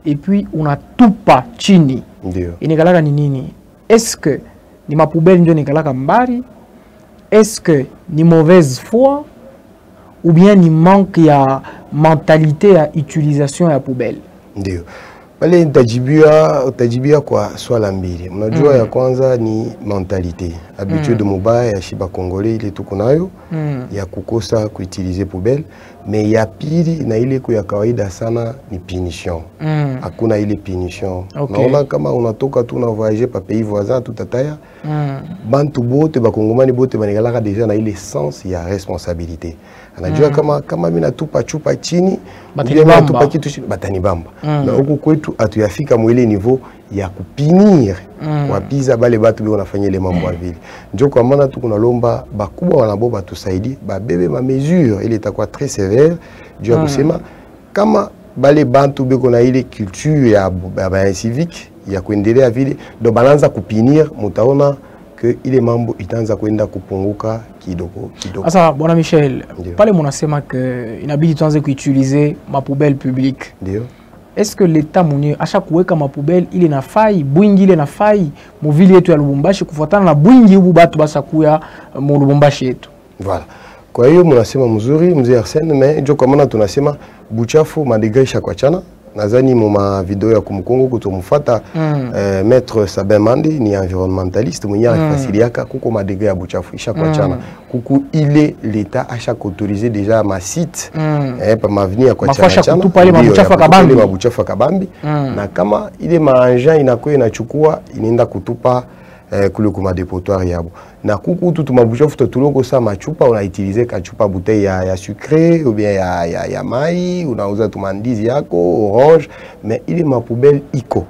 et puis unatupa chini. Ndio inekalaka ni nini? Est-ce que ni mapoubelle ndio inekalaka mbari? Est-ce que ni mauvaise foi ou bien ni manque ya mentalité ya utilisation ya poubelle? Ndio pale utajibia kwa swala mbili. Mnajua ya kwanza ni mentalite, habitude mubaya ya shiba Kongole ile tuko nayo ya kukosa kuutiliser poubelle, mais ya pili na ile ya kawaida sana ni punition. Hakuna ile punition. Naona kama unatoka tu na voyager pa pays voisin tutataya bantu bote bakongomani bote banigalaka deja na ile sens ya responsabilité. Anajua kama mimi natupa chupa chini natupa kitu chini batanibamba. Na huko kwetu atuyafika mwele niveau ya kupinir wapiza bale batu biko nafanya ile mambo ya vile. Ndio kwa maana tu kunalomba bakubwa wanabo batusaidie babebe ma mesure ile itakuwa très sévère juu ya kusema kama bale bantu biko na ile culture ya civique ya kuendelea vile ndo bananza kupinir, mutaona que ile mambo itaanza kwenda kupunguka kidogo. Sasa bwana Michel, pale munasema que inabidi tuanze kuutiliser ma poubelle publique. Ndio. Est-ce que l'État mwenyewe asha kuweka mapoubelle ile nafai bwingi ile nafai mu ville yetu ya Lubumbashi kufuatana na bwingi hubu batu basa kuya mu Lubumbashi yetu? Voilà. Kwa hiyo mnasema mzuri mzee Arsene, mais ndio kwa maana tunasema buchafu madegesha kwa chana. Nazani muma video ya kumkongo kutomfuata Maître Sabin Mandi ni environnementaliste mwenye anafasiliaka kuko madege ya buchafu isha kwa chana kuku ile l'État asha autoriser déjà ma site pa mavenir kwa chana kutupa ile mabuchafu kabambi na kama ile maanja inakuwa inachukua inaenda kutupa kule kuma depotoir yabo na kuku tu mabuchafu tutuloko sa machupa unaitilize kachupa bouteille ya sucré ou bien ya mai unauza tumandizi yako orange mais ile mapoubelle iko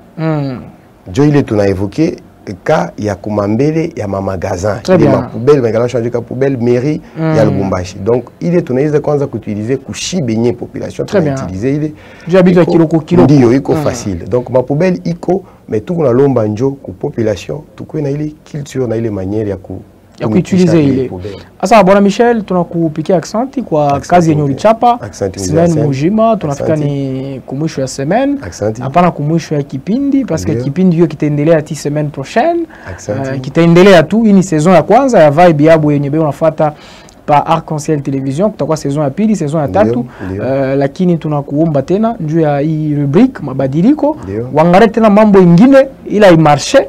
jo ile tunaevoke ka ya kumambele ya mamagazin ile mapoubelle megala changer ka poubelle mairie ya Lubumbashi. Donc ile tunaweza kwanza kuutiliser kushibenye population tunaitilize ile jabika kiloko ndio iko facile. Donc mapoubelle iko mais tout kuna lomba njo ku population tukue na ile culture na ile manière ya kuutilize ile. Asa bwana Michel, tunakupikia accent kwa kazi yenye ulichapa semaine mujima, tunafika ni kumwisho ya semaine hapana kumwisho ya kipindi parce que kipindi hiyo kitaendelea ti semaine prochaine kitaendelea tu. Hii ni saison ya kwanza ya vibe yabo yenye beo unafuata pa Arc-en-Ciel Television, kutakuwa saison ya pili, saison ya tatu. Lakini tunakuomba tena njoo ya hii rubrique mabadiliko wangare tena mambo ingine ila imarshe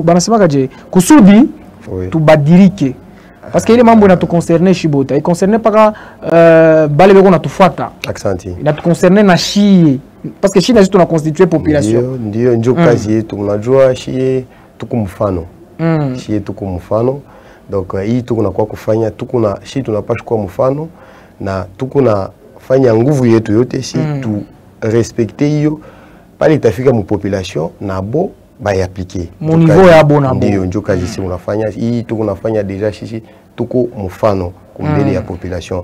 banasema kaje kusudi tubadilike parce que ile mambo inatuconcerne shibota iconcerne paka bale beko natufuata inatuconcerne na shie parce que shie nazo tunaconstituer population. Ndio ndio kazi yetu. Unajua shie tuko mfano shie tuko mfano. Donc hii tuko kwa kufanya tuko na shi tunapaswa kwa mfano na tuko na fanya nguvu yetu yote si tu respecter hiyo pale itafika mu population na bo ba appliquer mu niveau ya bona. Ndio ndio kazi si unafanya hii tuko nafanya deja sisi tuko mfano kumbele ya population.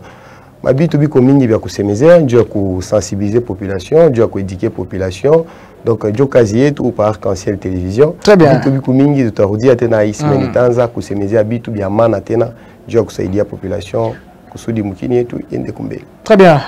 Mabitu biko mingi bya kusemezea ndio kusensibiliser population ndio kueduquer population. Donc ndio kazi yetu pa Arc-en-Ciel Television. Bitu biko mingi tutarudia tena hii semaine itaanza kusemezea bitu bya maana tena ndio kusaidia population kusudi mkini yetu iende kumbele. Très bien.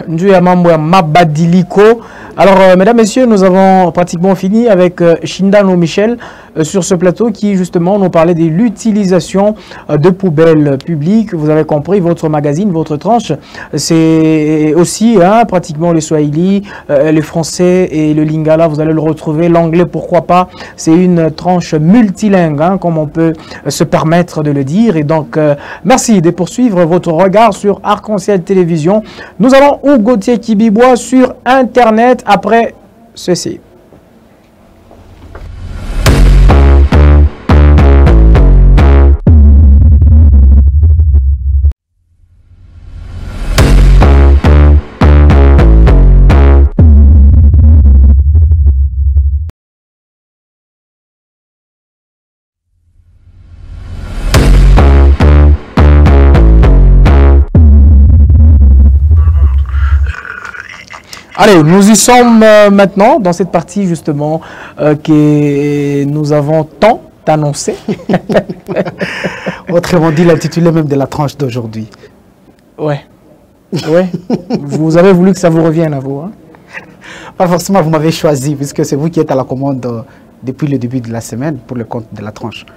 Mabadiliko. Alors, mesdames, messieurs, nous avons pratiquement fini avec Shindano Michel sur ce plateau qui, justement, nous parlait de l'utilisation de poubelles publiques. Vous avez compris, votre magazine, votre tranche, c'est aussi pratiquement le Swahili, le français et le lingala. Vous allez le retrouver. L'anglais, pourquoi pas. C'est une tranche multilingue, comme on peut se permettre de le dire. Et donc, merci de poursuivre votre regard sur Arc-en-Ciel Télévision. Nous allons au Gauthier Kibibois sur Internet après ceci. Allez, nous y sommes maintenant dans cette partie justement que nous avons tant annoncé. Autrement dit, l'intitulé même de la tranche d'aujourd'hui. Ouais. Ouais. Vous avez voulu que ça vous revienne à vous. Hein? Pas forcément, vous m'avez choisi, puisque c'est vous qui êtes à la commande depuis le début de la semaine pour le compte de la tranche.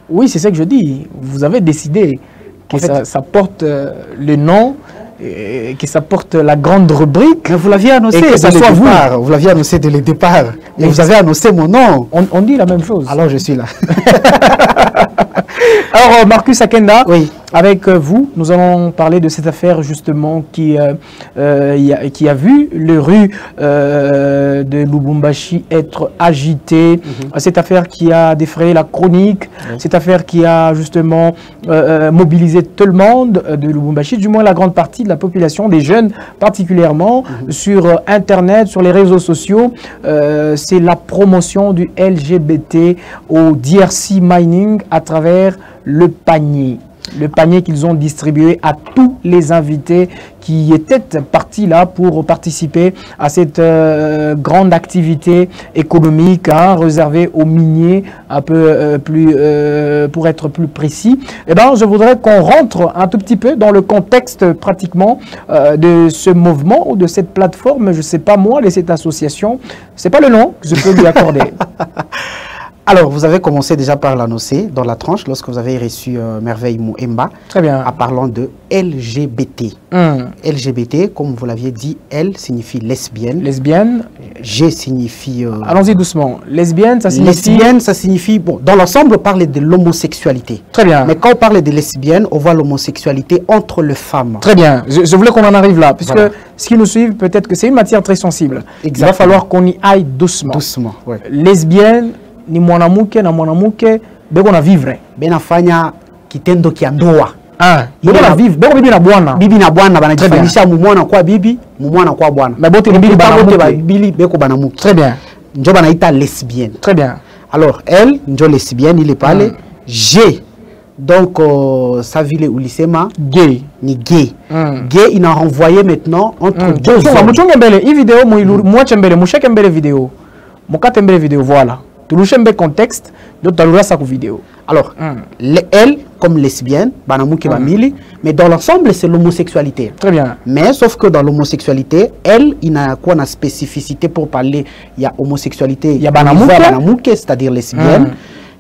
Oui, c'est ça que je dis. Vous avez décidé que ça porte le nom, que ça porte la grande rubrique. Mais vous l'aviez annoncé, que ça soit vous. Vous l'aviez annoncé dès le départ. Et vous avez annoncé mon nom. On dit la même chose. Alors je suis là. Alors Marcus Akenda, oui. Avec vous, nous allons parler de cette affaire justement qui a vu les rues de Lubumbashi être agitées. Cette affaire qui a défrayé la chronique, cette affaire qui a justement mobilisé tout le monde de Lubumbashi, du moins la grande partie de la population, des jeunes particulièrement, sur Internet, sur les réseaux sociaux. C'est la promotion du LGBT au DRC Mining à travers le panier. Le panier qu'ils ont distribué à tous les invités qui étaient partis là pour participer à cette grande activité économique réservée aux miniers, un peu pour être plus précis. Eh ben, je voudrais qu'on rentre un tout petit peu dans le contexte pratiquement de ce mouvement ou de cette plateforme, je ne sais pas moi, de cette association. Ce n'est pas le nom que je peux lui accorder. Alors, vous avez commencé déjà par l'annoncer dans la tranche lorsque vous avez reçu Merveille Mouemba. Très bien. En parlant de LGBT. LGBT, comme vous l'aviez dit, L signifie lesbienne. Lesbienne. G signifie... Allons-y doucement. Lesbienne, ça signifie... Lesbienne, ça signifie... Bon, dans l'ensemble, on parle de l'homosexualité. Très bien. Mais quand on parle de lesbienne, on voit l'homosexualité entre les femmes. Très bien. Je voulais qu'on en arrive là, puisque ce qui nous suit, peut-être que c'est une matière très sensible. Exactement. Il va falloir qu'on y aille doucement. Doucement, oui. Lesbienne... ni mwanamuke na mwanamuke beko na vivre benafanya kitendo kia ndoa beko na vivre beko bibi na bwana banajifanyisha mumwana kwa bibi mumwana kwa bwana mais bote bibi bili beko banamuke. Très bien. Njo banaita lesbienne. Très bien. Alors elle njo lesbienne, il est parlé. G donc ça vile ulisema gay ni gay. Gay il a renvoyé maintenant entre deux hommes. Muchonge mbele hii video muache mbele musheke mbele video mukate mbele video voilà. Toulouchembe contexte, d'autres dans sa vidéo. Alors, elle, comme lesbienne, mais dans l'ensemble, c'est l'homosexualité. Très bien. Mais sauf que dans l'homosexualité, elle, il a quoi une spécificité pour parler. Il y a homosexualité, il y a banamouke, c'est-à-dire lesbienne.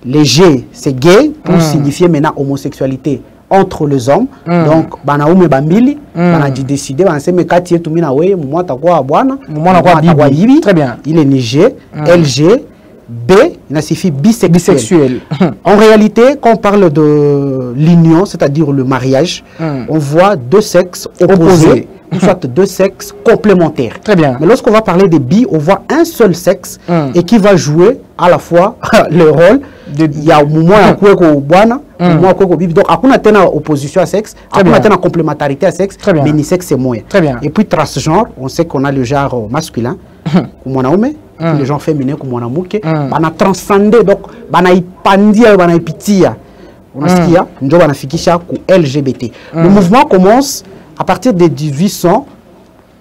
Les G, c'est gay, pour signifier maintenant homosexualité entre les hommes. Donc, banaume bambili, banadi décidé, banase me kati etu mina we, mwa takwa bwana, mwa takwa bibi. Très bien. Il est né G, LG. B, il signifie bisexuel. En réalité, quand on parle de l'union, c'est-à-dire le mariage, on voit deux sexes opposés, ou soit deux sexes complémentaires. Très bien. Mais lorsqu'on va parler de bi, on voit un seul sexe et qui va jouer à la fois le rôle il y a moins bwana, bibi. Donc, on a une opposition à sexe, on a une complémentarité à sexe, mais ni sexe c'est moins. Très bien. Et puis, transgenre, on sait qu'on a le genre masculin, les gens féminins comme mwanamuke bana transcender donc bana ipandia bana ipitia unasikia ndio banafikisha ku LGBT. Le mouvement commence à partir de 1800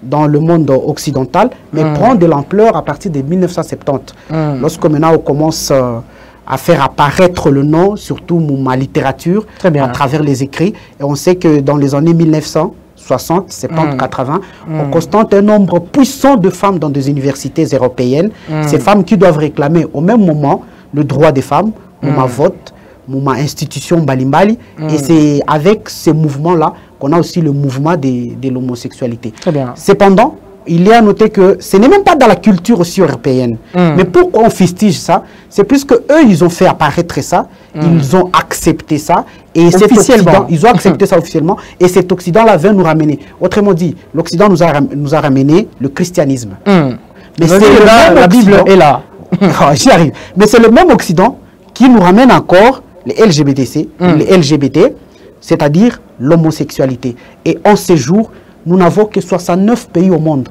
dans le monde occidental mais prend de l'ampleur à partir de 1970 lorsque maintenant on commence à faire apparaître le nom surtout ma littérature à travers les écrits et on sait que dans les années 1900 60, 70, 80, on constate un nombre puissant de femmes dans des universités européennes. Ces femmes qui doivent réclamer au même moment le droit des femmes, ma vote, ma institution Balimbali. Et c'est avec ces mouvements-là qu'on a aussi le mouvement de l'homosexualité. Cependant, il est à noter que ce n'est même pas dans la culture aussi européenne. Mais pourquoi on fustige ça? C'est plus que eux, ils ont fait apparaître ça, ils ont accepté ça, et cet Occident, ils ont accepté ça officiellement, et cet Occident-là vient nous ramener. Autrement dit, l'Occident nous a ramené le christianisme. Mais c'est la Bible est là. J'y arrive. Mais c'est le même Occident qui nous ramène encore les LGBTC, les LGBT, c'est-à-dire l'homosexualité. Et en ces jours, nous n'avons que 69 pays au monde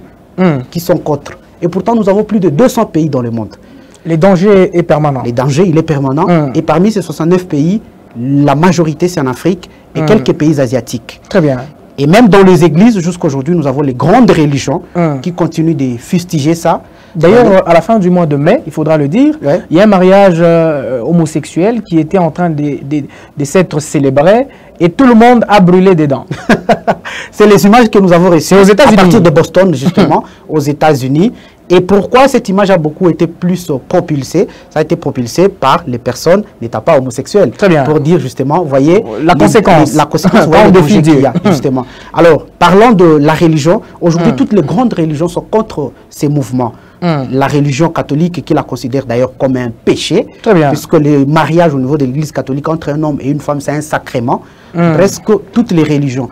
qui sont contre. Et pourtant, nous avons plus de 200 pays dans le monde. Les dangers est permanent. Les dangers, il est permanent. Et parmi ces 69 pays, la majorité, c'est en Afrique et quelques pays asiatiques. Très bien. Et même dans les églises, jusqu'à aujourd'hui, nous avons les grandes religions qui continuent de fustiger ça. D'ailleurs, à la fin du mois de mai, il faudra le dire, il y a un mariage homosexuel qui était en train de s'être célébré et tout le monde a brûlé des dents. C'est les images que nous avons reçues à partir de Boston, justement, aux États-Unis. Et pourquoi cette image a beaucoup été plus propulsée? Ça a été propulsé par les personnes n'étant pas homosexuelles. Très bien. Pour dire justement, vous voyez, la conséquence. La conséquence, le danger qu'il y a, justement. Alors, parlons de la religion. Aujourd'hui, toutes les grandes religions sont contre ces mouvements. La religion catholique, qui la considère d'ailleurs comme un péché, puisque le mariage au niveau de l'église catholique entre un homme et une femme, c'est un sacrement. Presque toutes les religions.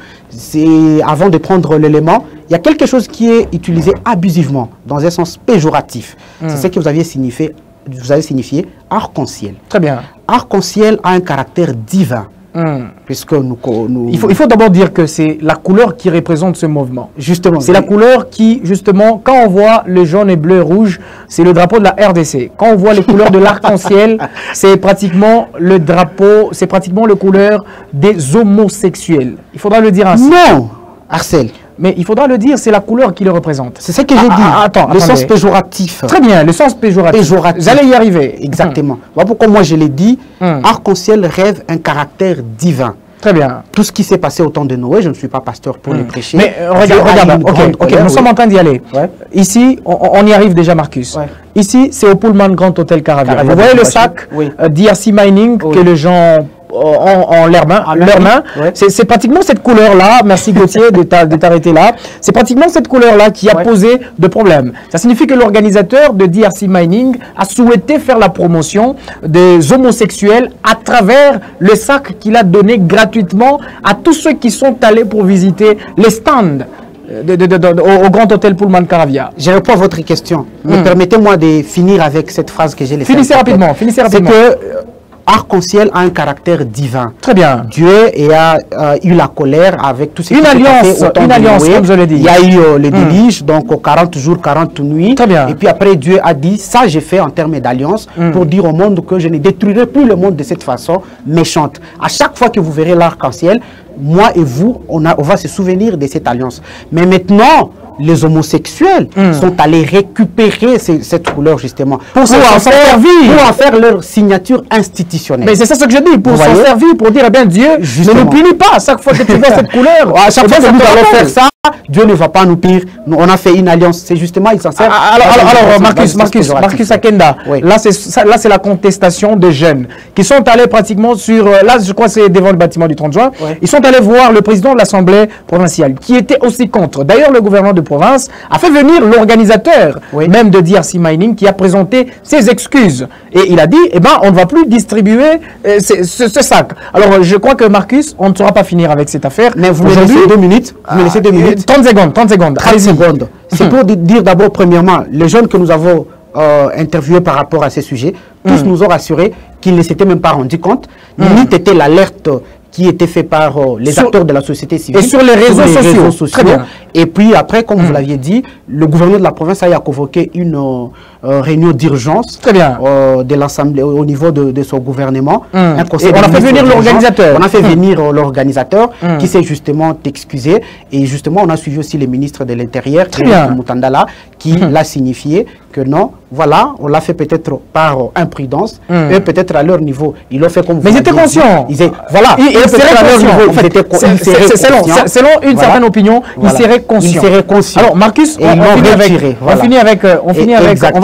Avant de prendre l'élément, il y a quelque chose qui est utilisé abusivement, dans un sens péjoratif. C'est ce que vous avez signifié arc-en-ciel. Très bien. Arc-en-ciel a un caractère divin. Puisque Il faut d'abord dire que c'est la couleur qui représente ce mouvement. Justement. C'est la couleur qui, justement, quand on voit le jaune et bleu et rouge, c'est le drapeau de la RDC. Quand on voit les couleurs de l'arc-en-ciel, c'est pratiquement le drapeau, c'est pratiquement le couleur des homosexuels. Il faudra le dire ainsi. Non, Arcel. Mais il faudra le dire, c'est la couleur qui le représente. C'est ce que j'ai dit. Attends, le sens péjoratif. Très bien, le sens péjoratif. J'allais y arriver. Exactement. Voilà pourquoi moi je l'ai dit. Arc-en-ciel rêve un caractère divin. Très bien. Tout ce qui s'est passé au temps de Noé, je ne suis pas pasteur pour les prêcher. Mais regarde, ok, nous sommes en train d'y aller. Ici, on y arrive déjà, Marcus. Ici, c'est au Pullman Grand Hôtel Caravia. Vous voyez le sac DRC Mining que les gens en leurs mains. C'est pratiquement cette couleur-là, merci Gauthier de t'arrêter là, c'est pratiquement cette couleur-là qui a posé de problèmes. Ça signifie que l'organisateur de DRC Mining a souhaité faire la promotion des homosexuels à travers le sac qu'il a donné gratuitement à tous ceux qui sont allés pour visiter les stands au Grand Hôtel Pullman Caravia. Je réponds à votre question. Mais permettez-moi de finir avec cette phrase que j'ai laissée. Finissez rapidement. C'est que arc-en-ciel a un caractère divin. Très bien. Dieu a eu la colère avec tout ce qui s'est passé au temps de Noé. Comme je l'ai dit. Il y a eu les déluges, donc 40 jours, 40 nuits. Très bien. Et puis après, Dieu a dit, ça j'ai fait en termes d'alliance, pour dire au monde que je ne détruirai plus le monde de cette façon méchante. À chaque fois que vous verrez l'arc-en-ciel, moi et vous, on va se souvenir de cette alliance. Mais maintenant, les homosexuels sont allés récupérer cette couleur justement pour en faire leur signature institutionnelle. Mais c'est ça ce que je dis, pour s'en servir, pour dire, eh bien Dieu ne nous punit pas à chaque fois que tu vois cette couleur. À chaque fois que nous allons faire ça, Dieu ne va pas nous punir. On a fait une alliance, c'est justement, il s'en sert. Alors Marcus Akenda, là c'est la contestation des jeunes qui sont allés pratiquement sur, là je crois c'est devant le bâtiment du 30 juin, ils sont allés voir le président de l'Assemblée provinciale qui était aussi contre. D'ailleurs le gouvernement de province a fait venir l'organisateur même de DRC Mining qui a présenté ses excuses. Et il a dit, eh ben, on ne va plus distribuer ce sac. Alors, je crois que Marcus, on ne saura pas finir avec cette affaire. Mais vous me laissez 2 minutes. Vous me laissez 2 minutes. 30 secondes. 30 secondes. C'est pour dire d'abord, premièrement, les jeunes que nous avons interviewés par rapport à ces sujets, tous nous ont rassurés qu'ils ne s'étaient même pas rendus compte, ni était l'alerte qui était fait par les acteurs de la société civile. Et sur les réseaux sociaux. Très bien. Et puis après, comme vous l'aviez dit, le gouverneur de la province a convoqué une réunion d'urgence de l'Assemblée au niveau de son gouvernement. Un conseil on a fait venir l'organisateur. On a fait venir l'organisateur qui s'est justement excusé. Et justement, on a suivi aussi les ministres de l'Intérieur, Moutandala, qui l'a signifié que non, voilà, on l'a fait peut-être par imprudence, et peut-être à leur niveau, ils l'ont fait comme vous. Mais ils étaient conscients. Voilà, ils seraient conscients. Selon une certaine opinion, ils seraient conscients. Alors Marcus, on va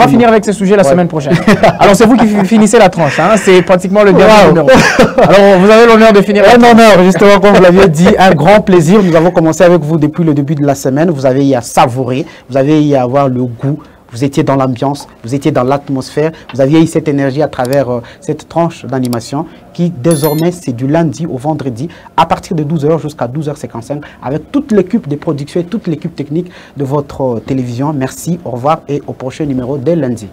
finir avec ce sujet la semaine prochaine. Alors c'est vous qui finissez la tranche, hein, c'est pratiquement le dernier numéro. Alors vous avez l'honneur de finir. Un honneur, justement, comme vous l'aviez dit, un grand plaisir. Nous avons commencé avec vous depuis le début de la semaine. Vous avez eu à savourer, vous avez eu à avoir le goût. Vous étiez dans l'ambiance, vous étiez dans l'atmosphère, vous aviez eu cette énergie à travers cette tranche d'animation qui désormais c'est du lundi au vendredi à partir de 12h jusqu'à 12h55 avec toute l'équipe des productions et toute l'équipe technique de votre télévision. Merci, au revoir et au prochain numéro dès lundi.